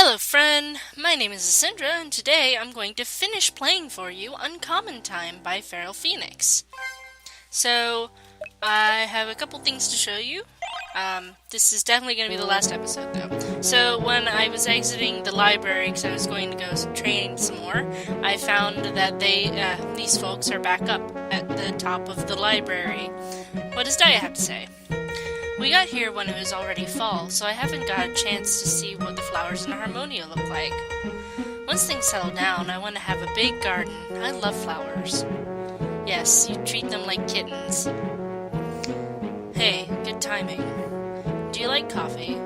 Hello friend, my name is Asindra and today I'm going to finish playing for you Uncommon Time by Feral Phoenix. So, I have a couple things to show you. This is definitely going to be the last episode though. So when I was exiting the library because I was going to go train some more, I found that these folks are back up at the top of the library. What does Daya have to say? We got here when it was already fall, so I haven't got a chance to see what the flowers in Harmonia look like. Once things settle down, I want to have a big garden. I love flowers. Yes, you treat them like kittens. Hey, good timing. Do you like coffee?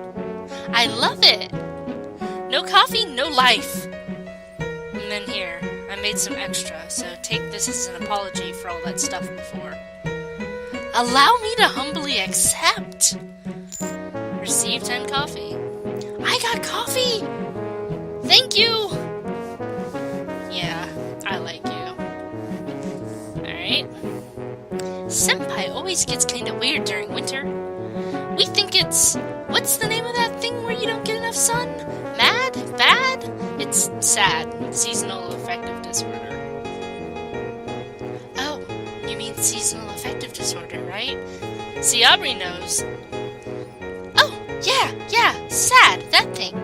I love it! No coffee, no life! And then here, I made some extra, so take this as an apology for all that stuff before. Allow me to humbly accept! Receive 10 coffee. I got coffee! Thank you! Yeah, I like you. Alright. Senpai always gets kinda weird during winter. We think it's... what's the name of that thing where you don't get enough sun? Mad? Bad? It's SAD. Seasonal Affective Disorder. Oh, you mean seasonal affective disorder, right? See, Aubrey knows. Oh, yeah, SAD, that thing.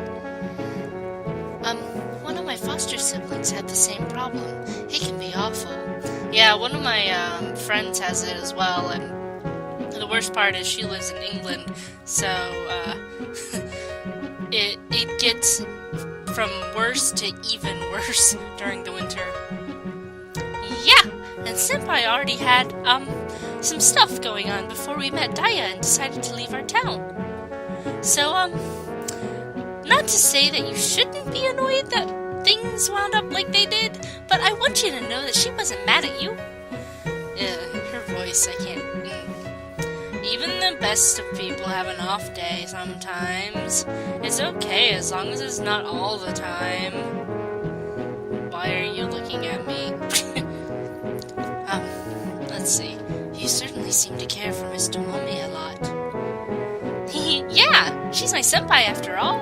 One of my foster siblings had the same problem. It can be awful. Yeah, one of my friends has it as well, and the worst part is she lives in England, so it gets from worse to even worse during the winter. Yeah, and Senpai already had some stuff going on before we met Daya and decided to leave our town. So not to say that you shouldn't be annoyed that things wound up like they did, but I want you to know that she wasn't mad at you. Her voice, I can't... Even the best of people have an off day sometimes. It's okay as long as it's not all the time. Why are you looking at me? Let's see. You certainly seem to care for Miss Tomomi a lot. Yeah, she's my senpai after all.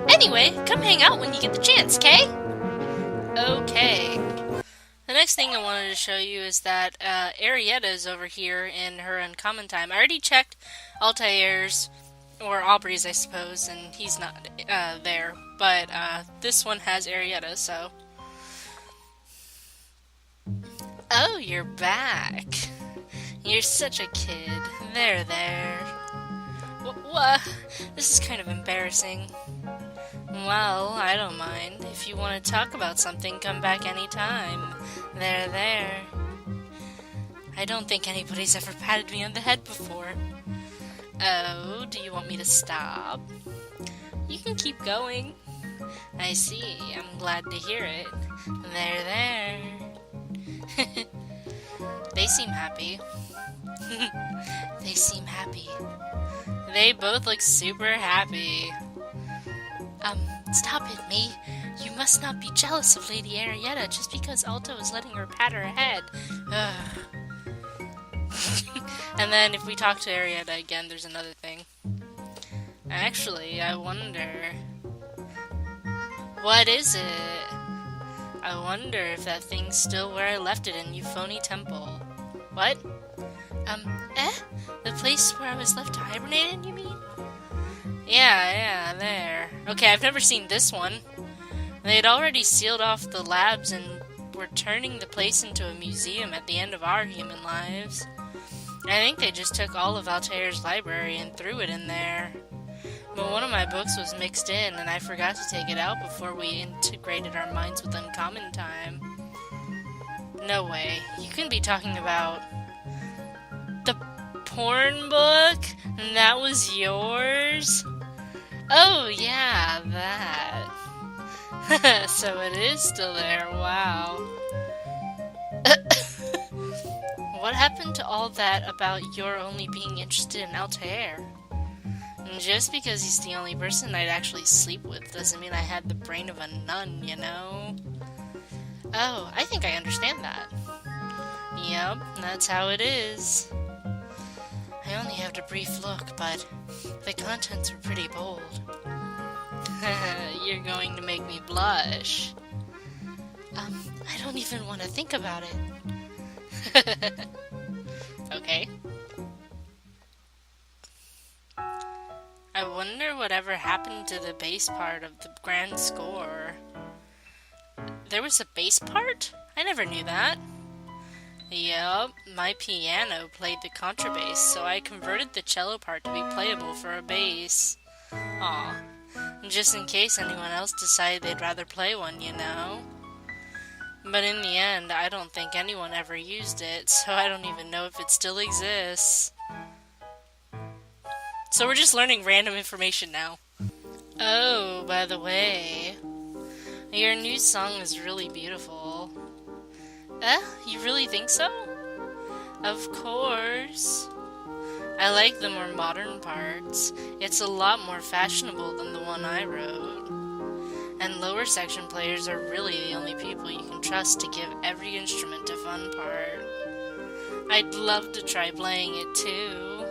Anyway, come hang out when you get the chance, Kay? Okay. The next thing I wanted to show you is that Arietta's over here in her Uncommon Time. I already checked Altair's, or Aubrey's I suppose, and he's not there. But this one has Arietta, so... Oh, you're back. You're such a kid. There. What? This is kind of embarrassing. Well, I don't mind. If you want to talk about something, come back anytime. There. I don't think anybody's ever patted me on the head before. Oh, do you want me to stop? You can keep going. I see. I'm glad to hear it. There. They seem happy. They seem happy. They both look super happy. Stop it, May. You must not be jealous of Lady Arietta just because Alto is letting her pat her head. And then if we talk to Arietta again, there's another thing. Actually, I wonder... What is it? I wonder if that thing's still where I left it in Euphony Temple. What? The place where I was left to hibernate in, you mean? Yeah, there. Okay, I've never seen this one. They had already sealed off the labs and were turning the place into a museum at the end of our human lives. I think they just took all of Altair's library and threw it in there. But one of my books was mixed in, and I forgot to take it out before we integrated our minds with Uncommon Time. No way. You couldn't be talking about... the porn book? And that was yours? Oh, yeah, that. So it is still there, wow. What happened to all that about your only being interested in Altair? Just because he's the only person I'd actually sleep with doesn't mean I had the brain of a nun, you know? Oh, I think I understand that. Yep, that's how it is. I only have a brief look, but the contents were pretty bold. You're going to make me blush. I don't even want to think about it. Okay. I wonder whatever happened to the bass part of the grand score. There was a bass part? I never knew that. Yup, my piano played the contrabass, so I converted the cello part to be playable for a bass. Aw, just in case anyone else decided they'd rather play one, you know? But in the end, I don't think anyone ever used it, so I don't even know if it still exists. So we're just learning random information now. Oh, by the way, your new song is really beautiful. You really think so? Of course. I like the more modern parts. It's a lot more fashionable than the one I wrote. And lower section players are really the only people you can trust to give every instrument a fun part. I'd love to try playing it too.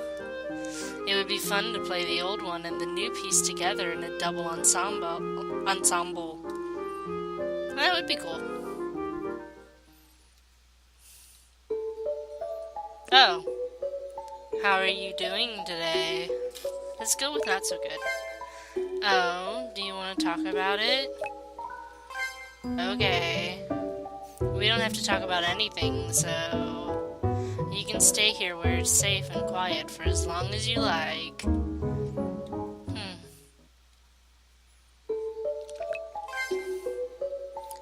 It would be fun to play the old one and the new piece together in a double ensemble. That would be cool. Oh, how are you doing today? Let's go with not so good. Oh, do you want to talk about it? Okay. We don't have to talk about anything, so you can stay here where it's safe and quiet for as long as you like.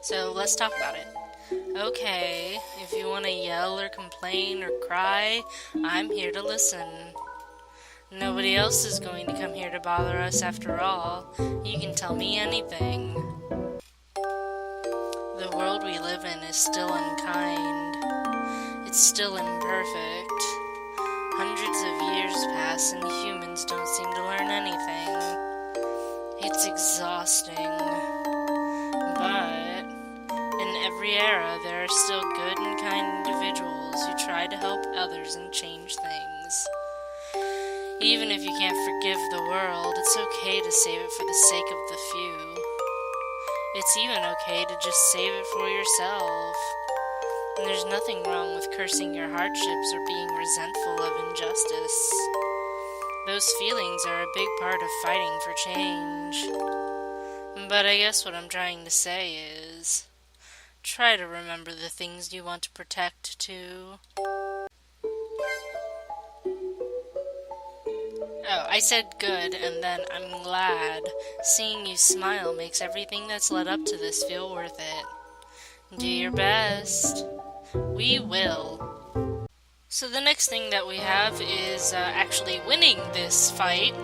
So let's talk about it. Okay, if you want to yell or complain or cry, I'm here to listen. Nobody else is going to come here to bother us after all. You can tell me anything. The world we live in is still unkind. It's still imperfect. Hundreds of years pass and humans don't seem to learn anything. It's exhausting. But in every era, there are still good and kind individuals who try to help others and change things. Even if you can't forgive the world, it's okay to save it for the sake of the few. It's even okay to just save it for yourself. And there's nothing wrong with cursing your hardships or being resentful of injustice. Those feelings are a big part of fighting for change. But I guess what I'm trying to say is, try to remember the things you want to protect too. Oh, I said good, and then I'm glad. Seeing you smile makes everything that's led up to this feel worth it. Do your best. We will. So the next thing that we have is actually winning this fight.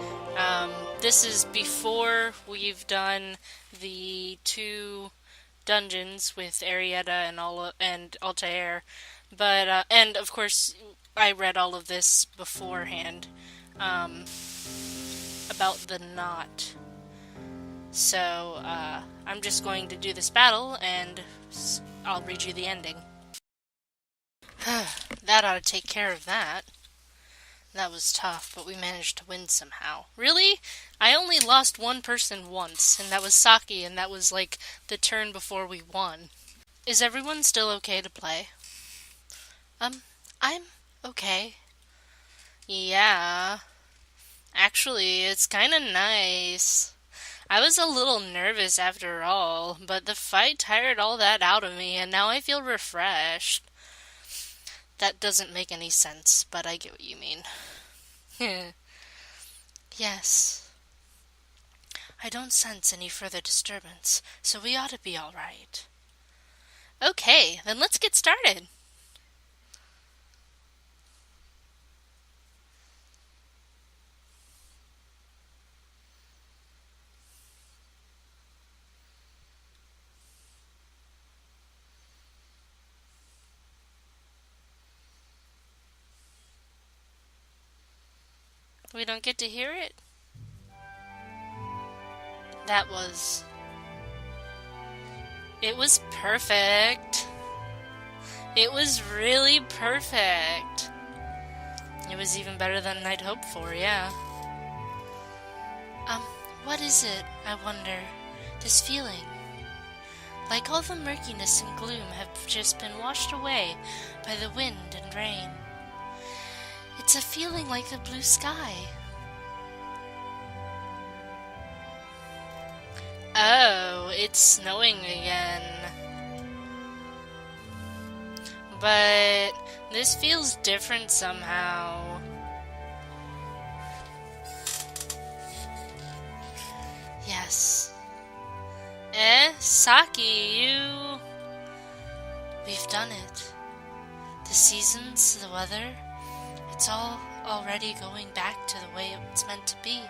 This is before we've done the 2 dungeons with Arietta and Altair. But, and of course, I read all of this beforehand. About the knot. So, I'm just going to do this battle, and I'll read you the ending. That ought to take care of that. That was tough, but we managed to win somehow. Really? I only lost one person once, and that was Saki, and that was like the turn before we won. Is everyone still okay to play? I'm okay. Yeah. Actually, it's kinda nice. I was a little nervous after all, but the fight tired all that out of me, and now I feel refreshed. That doesn't make any sense, but I get what you mean. Yes. I don't sense any further disturbance, so we ought to be all right. Okay, then let's get started. We don't get to hear it? It was perfect. It was really perfect. It was even better than I'd hoped for, yeah. What is it, I wonder, This feeling, like all the murkiness and gloom, have just been washed away by the wind and rain. It's a feeling like the blue sky. Oh, it's snowing again. But this feels different somehow. Yes. Saki, we've done it. The seasons, the weather, it's all already going back to the way it's meant to be.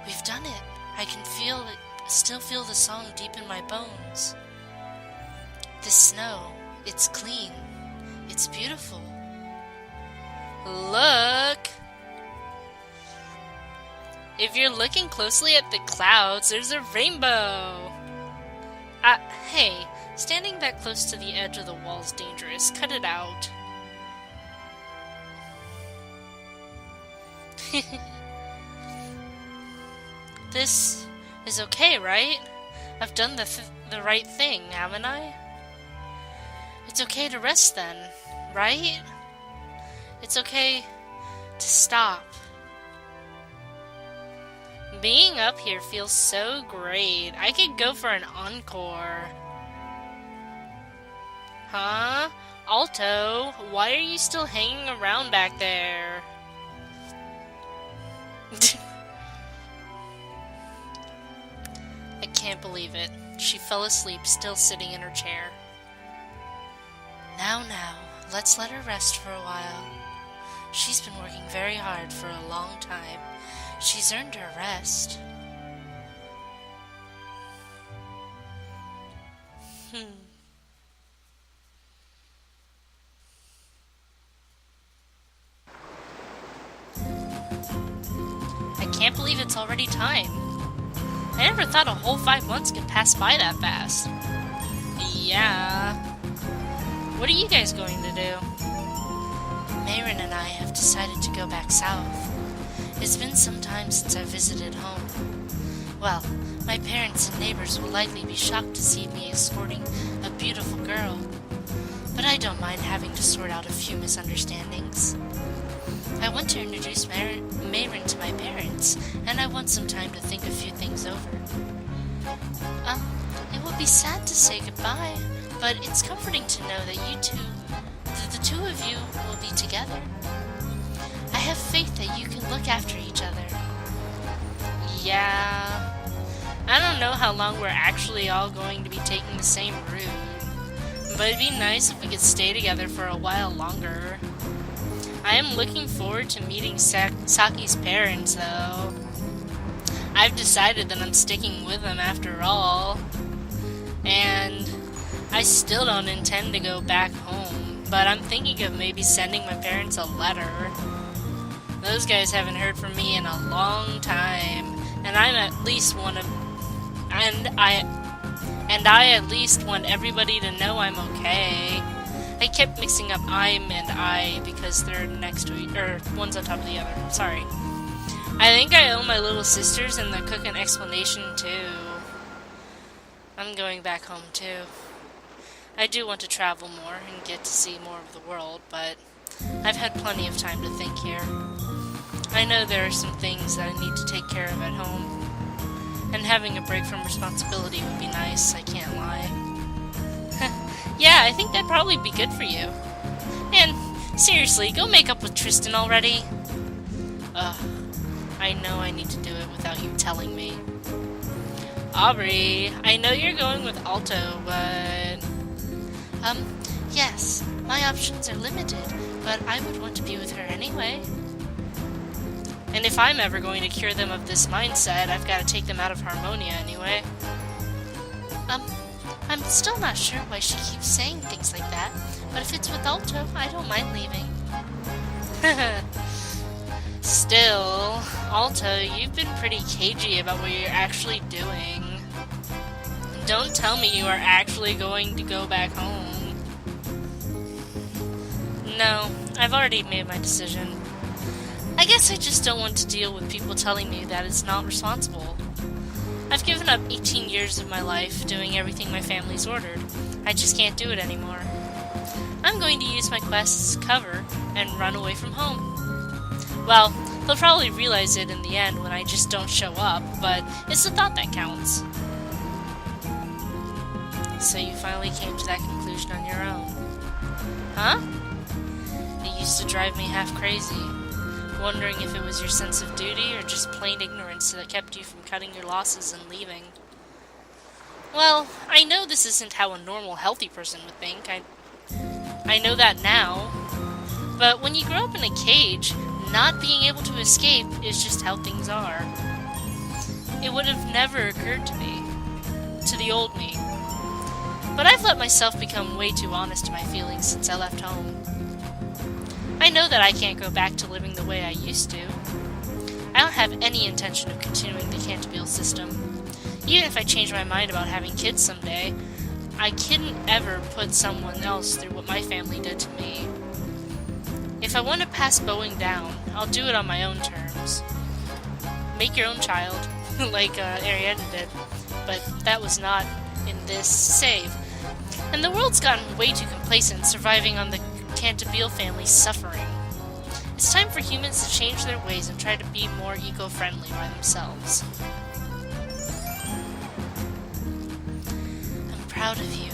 We've done it. I can still feel the song deep in my bones. The snow, it's clean. It's beautiful. Look! If you're looking closely at the clouds, there's a rainbow! Hey, standing that close to the edge of the wall is dangerous. Cut it out. This is okay, right? I've done the right thing, haven't I? It's okay to rest then, right? It's okay to stop. Being up here feels so great. I could go for an encore. Huh? Alto, why are you still hanging around back there? I can't believe it. She fell asleep, still sitting in her chair. Now, let's let her rest for a while. She's been working very hard for a long time. She's earned her rest. I can't believe it's already time. I never thought a whole 5 months could pass by that fast. Yeah. What are you guys going to do? Mayrin and I have decided to go back south. It's been some time since I visited home. Well, my parents and neighbors will likely be shocked to see me escorting a beautiful girl. But I don't mind having to sort out a few misunderstandings. I want to introduce Mayrin to my parents, and I want some time to think a few things over. It will be sad to say goodbye, but it's comforting to know that the two of you will be together. I have faith that you can look after each other. Yeah. I don't know how long we're actually all going to be taking the same route, but it'd be nice if we could stay together for a while longer. I am looking forward to meeting Saki's parents, though. I've decided that I'm sticking with them after all. And I still don't intend to go back home, but I'm thinking of maybe sending my parents a letter. Those guys haven't heard from me in a long time, and I at least want everybody to know I'm okay. I kept mixing up I'm and I because they're next to each, or one's on top of the other. Sorry. I think I owe my little sisters and the cook an explanation too. I'm going back home too. I do want to travel more and get to see more of the world, but I've had plenty of time to think here. I know there are some things that I need to take care of at home, and having a break from responsibility would be nice, I can't lie. Yeah, I think that'd probably be good for you. And, seriously, go make up with Tristan already. I know I need to do it without you telling me. Aubrey, I know you're going with Alto, but... yes, my options are limited, but I would want to be with her anyway. And if I'm ever going to cure them of this mindset, I've got to take them out of Harmonia anyway. I'm still not sure why she keeps saying things like that, but if it's with Alto, I don't mind leaving. Still, Alto, you've been pretty cagey about what you're actually doing. Don't tell me you are actually going to go back home. No, I've already made my decision. I guess I just don't want to deal with people telling me that it's not responsible. I've given up 18 years of my life doing everything my family's ordered. I just can't do it anymore. I'm going to use my quest's cover and run away from home. Well, they'll probably realize it in the end when I just don't show up, but it's the thought that counts. So you finally came to that conclusion on your own. Huh? It used to drive me half crazy, wondering if it was your sense of duty or just plain ignorance that kept you from cutting your losses and leaving. Well, I know this isn't how a normal, healthy person would think. I know that now. But when you grow up in a cage, not being able to escape is just how things are. It would have never occurred to me. To the old me. But I've let myself become way too honest to my feelings since I left home. I know that I can't go back to living the way I used to. I don't have any intention of continuing the Cantabile system. Even if I change my mind about having kids someday, I couldn't ever put someone else through what my family did to me. If I want to pass Boeing down, I'll do it on my own terms. Make your own child, like Arietta did, but that was not in this save. And the world's gotten way too complacent surviving on the Cantabile family's suffering. It's time for humans to change their ways and try to be more eco-friendly by themselves. I'm proud of you.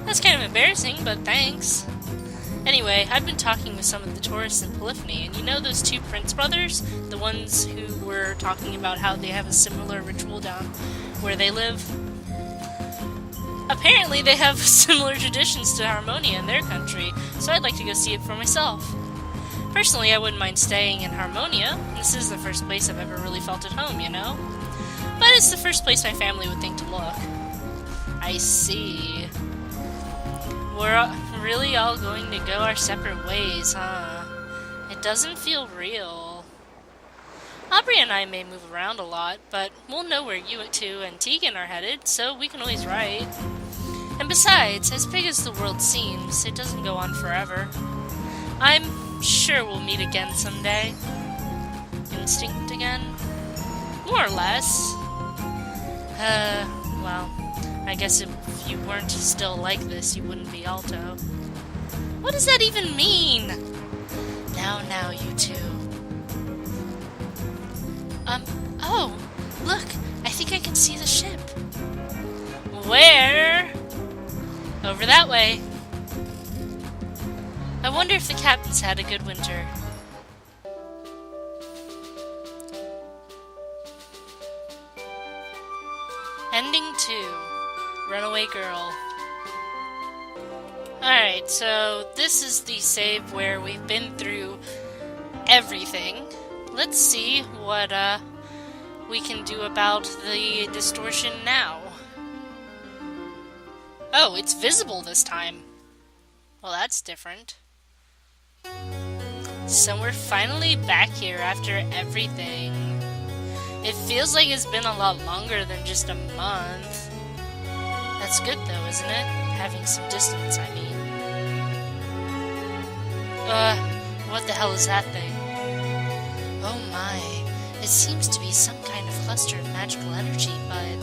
That's kind of embarrassing, but thanks. Anyway, I've been talking with some of the tourists in Polyphony, and you know those two Prince brothers? The ones who were talking about how they have a similar ritual down where they live? Apparently they have similar traditions to Harmonia in their country, so I'd like to go see it for myself. Personally, I wouldn't mind staying in Harmonia. This is the first place I've ever really felt at home, you know? But it's the first place my family would think to look. I see. We're really all going to go our separate ways, huh? It doesn't feel real. Aubrey and I may move around a lot, but we'll know where you two and Teagan are headed, so we can always write. And besides, as big as the world seems, it doesn't go on forever. I'm sure we'll meet again someday. Instinct again? More or less. Well, I guess if you weren't still like this, you wouldn't be Alto. What does that even mean? Now, you two. Oh, look, I think I can see the ship. Where? Over that way. I wonder if the captain's had a good winter. Ending 2. Runaway Girl. Alright, so this is the save where we've been through everything. Let's see what we can do about the distortion now. Oh, it's visible this time. Well, that's different. So we're finally back here after everything. It feels like it's been a lot longer than just a month. That's good though, isn't it? Having some distance, I mean. What the hell is that thing? Oh my, it seems to be some kind of cluster of magical energy, but...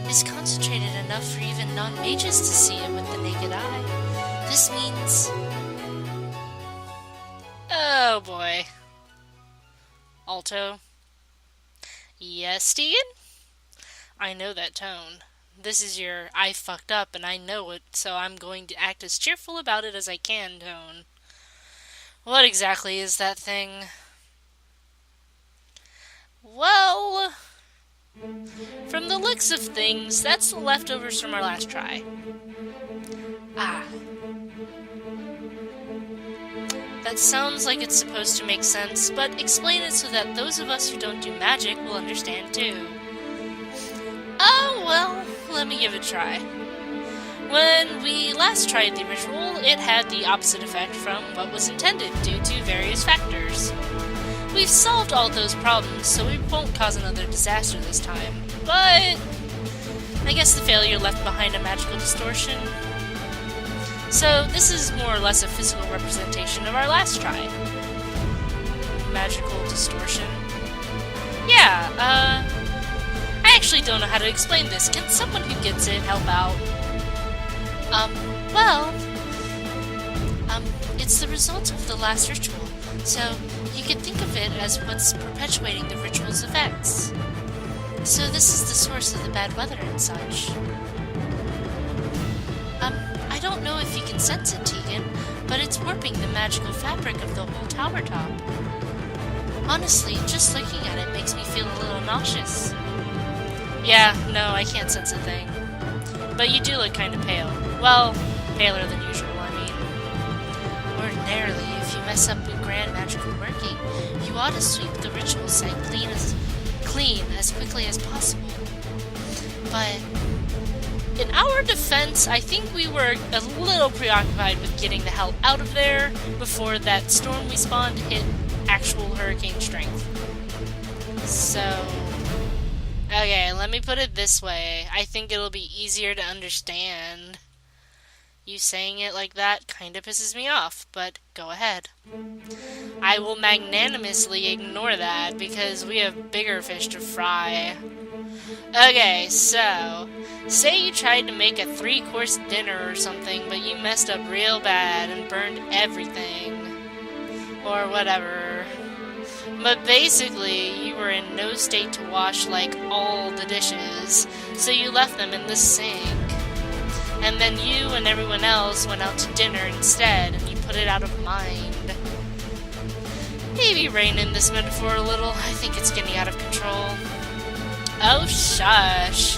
it's concentrated enough for even non-mages to see it with the naked eye. This means... Oh boy. Alto. Yes, Teagan? I know that tone. This is your I fucked up and I know it, so I'm going to act as cheerful about it as I can tone. What exactly is that thing? Well... From the looks of things, that's the leftovers from our last try. Ah. That sounds like it's supposed to make sense, but explain it so that those of us who don't do magic will understand too. Oh, well, let me give it a try. When we last tried the ritual, it had the opposite effect from what was intended due to various factors. We've solved all those problems, so we won't cause another disaster this time. But I guess the failure left behind a magical distortion. So this is more or less a physical representation of our last try. Magical distortion. Yeah, I actually don't know how to explain this. Can someone who gets it help out? Well, it's the result of the last ritual, so you can think of it as what's perpetuating the ritual's effects. So this is the source of the bad weather and such. I don't know if you can sense it, Teagan, but it's warping the magical fabric of the whole tower top. Honestly, just looking at it makes me feel a little nauseous. Yeah, no, I can't sense a thing. But you do look kind of pale. Well, paler than usual, I mean. Ordinarily, if you mess up a grand magical working, you ought to sweep the ritual site clean as quickly as possible. But in our defense, I think we were a little preoccupied with getting the hell out of there before that storm we spawned hit actual hurricane strength. So, okay, let me put it this way. I think it'll be easier to understand. You saying it like that kinda pisses me off, but go ahead. I will magnanimously ignore that because we have bigger fish to fry. Okay, so, say you tried to make a 3-course dinner or something, but you messed up real bad and burned everything. Or whatever. But basically, you were in no state to wash, like, all the dishes, so you left them in the sink. And then you and everyone else went out to dinner instead, and you put it out of mind. Maybe rein in this metaphor a little. I think it's getting out of control. Oh, shush.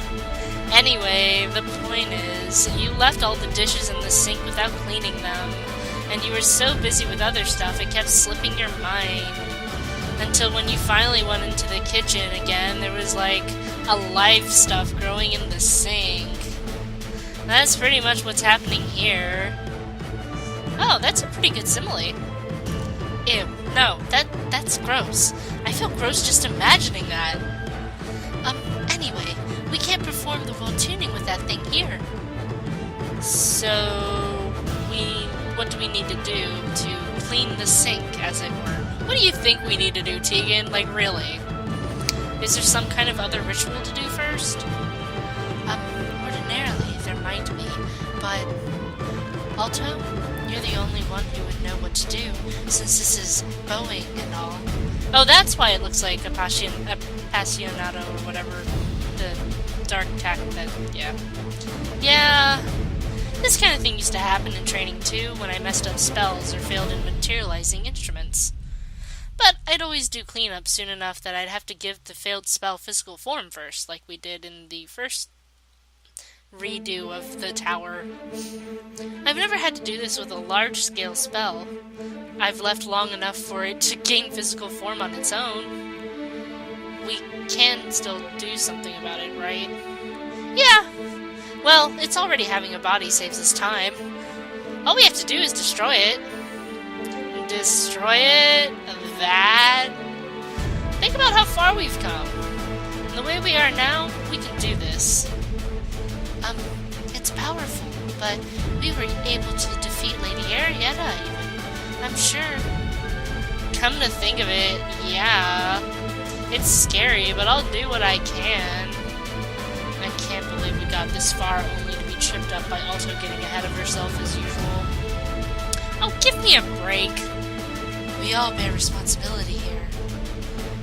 Anyway, the point is, you left all the dishes in the sink without cleaning them, and you were so busy with other stuff it kept slipping your mind. Until when you finally went into the kitchen again, there was like alive stuff growing in the sink. That's pretty much what's happening here. Oh, that's a pretty good simile. Ew, no, that's gross. I feel gross just imagining that. Anyway, we can't perform the world tuning with that thing here. So, what do we need to do to clean the sink, as it were? What do you think we need to do, Teagan? Like, really? Is there some kind of other ritual to do first? Ordinarily, there might be, but Alto, you're the only one who would know what to do, since this is bowing and all. Oh, that's why it looks like appassionato or whatever, the dark tack that, yeah. Yeah, this kind of thing used to happen in training too, when I messed up spells or failed in materializing instruments. But I'd always do cleanup soon enough that I'd have to give the failed spell physical form first, like we did in the first redo of the tower. I've never had to do this with a large-scale spell. I've left long enough for it to gain physical form on its own. We can still do something about it, right? Yeah. Well, it's already having a body saves us time. All we have to do is destroy it. Destroy it? That? Think about how far we've come. And the way we are now, we can do this. It's powerful, but we were able to defeat Lady Arietta, even. I'm sure. Come to think of it, yeah. It's scary, but I'll do what I can. I can't believe we got this far only to be tripped up by Alto getting ahead of herself as usual. Oh, give me a break. We all bear responsibility here.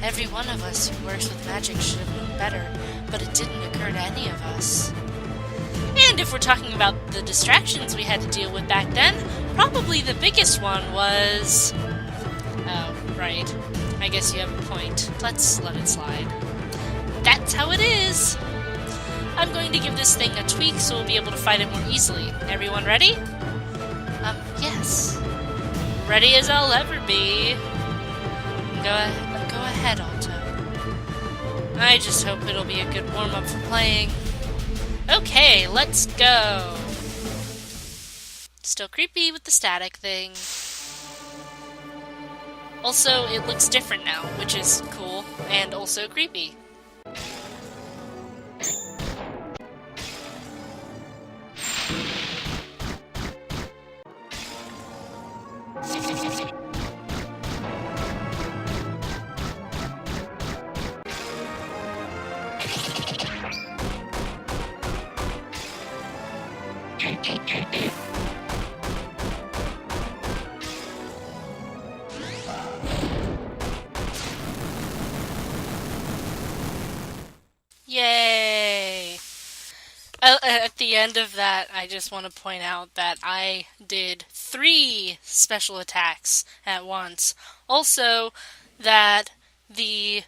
Every one of us who works with magic should have known better, but it didn't occur to any of us. And if we're talking about the distractions we had to deal with back then, probably the biggest one was... Oh, right. I guess you have a point. Let's let it slide. That's how it is! I'm going to give this thing a tweak so we'll be able to fight it more easily. Everyone ready? Yes. Ready as I'll ever be. Go ahead, Alto. I just hope it'll be a good warm-up for playing. Okay, let's go. Still creepy with the static thing. Also, it looks different now, which is cool, and also creepy. Yay! At the end of that, I just want to point out that I did 3 special attacks at once. Also, that the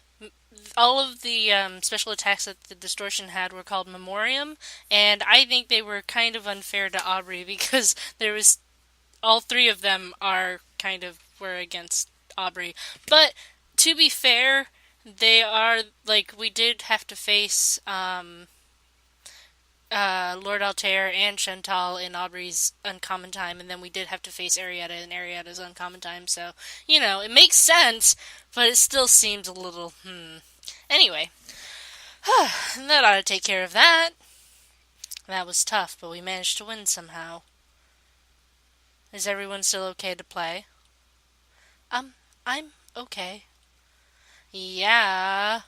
all of the special attacks that the distortion had were called Memoriam, and I think they were kind of unfair to Aubrey because there was all 3 of them are kind of were against Aubrey. But to be fair, they are like we did have to face Lord Altair and Chantal in Aubrey's uncommon time, and then we did have to face Arietta in Arietta's uncommon time, so, it makes sense, but it still seems a little, Anyway, that ought to take care of that. That was tough, but we managed to win somehow. Is everyone still okay to play? I'm okay. Yeah.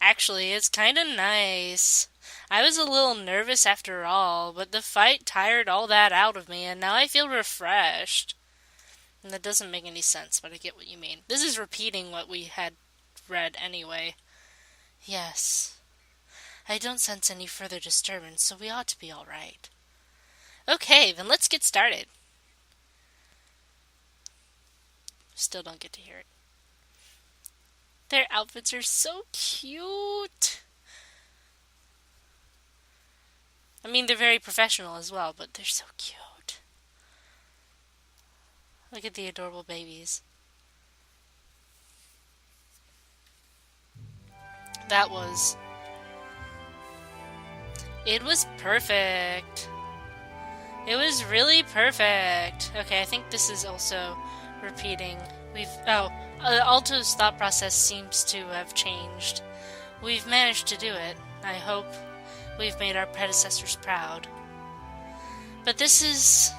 Actually, it's kinda nice. I was a little nervous after all, but the fight tired all that out of me, and now I feel refreshed. And that doesn't make any sense, but I get what you mean. This is repeating what we had read anyway. Yes. I don't sense any further disturbance, so we ought to be alright. Okay, then let's get started. Still don't get to hear it. Their outfits are so cute. I mean, they're very professional as well, but they're so cute. Look at the adorable babies. It was perfect. It was really perfect. Okay, I think this is also repeating. Alto's thought process seems to have changed. We've managed to do it. I hope we've made our predecessors proud. But this is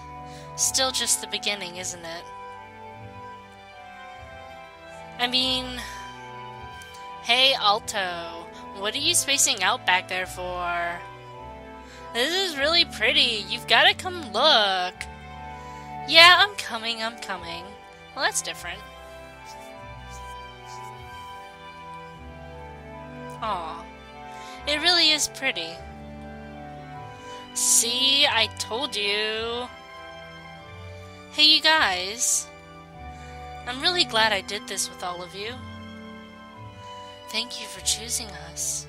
still just the beginning, isn't it? I mean, hey Alto, what are you spacing out back there for? This is really pretty. You've got to come look. Yeah, I'm coming. Well, that's different. Aw, it really is pretty. See, I told you. Hey, you guys. I'm really glad I did this with all of you. Thank you for choosing us.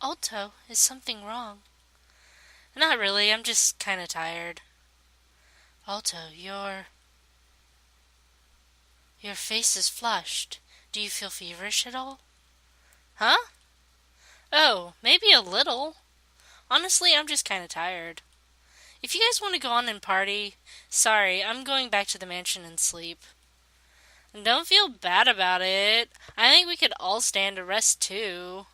Alto, is something wrong? Not really, I'm just kinda tired. Alto, your face is flushed. Do you feel feverish at all? Huh? Oh, maybe a little. Honestly, I'm just kinda tired. If you guys want to go on and party, sorry, I'm going back to the mansion and sleep. And don't feel bad about it. I think we could all stand a rest too.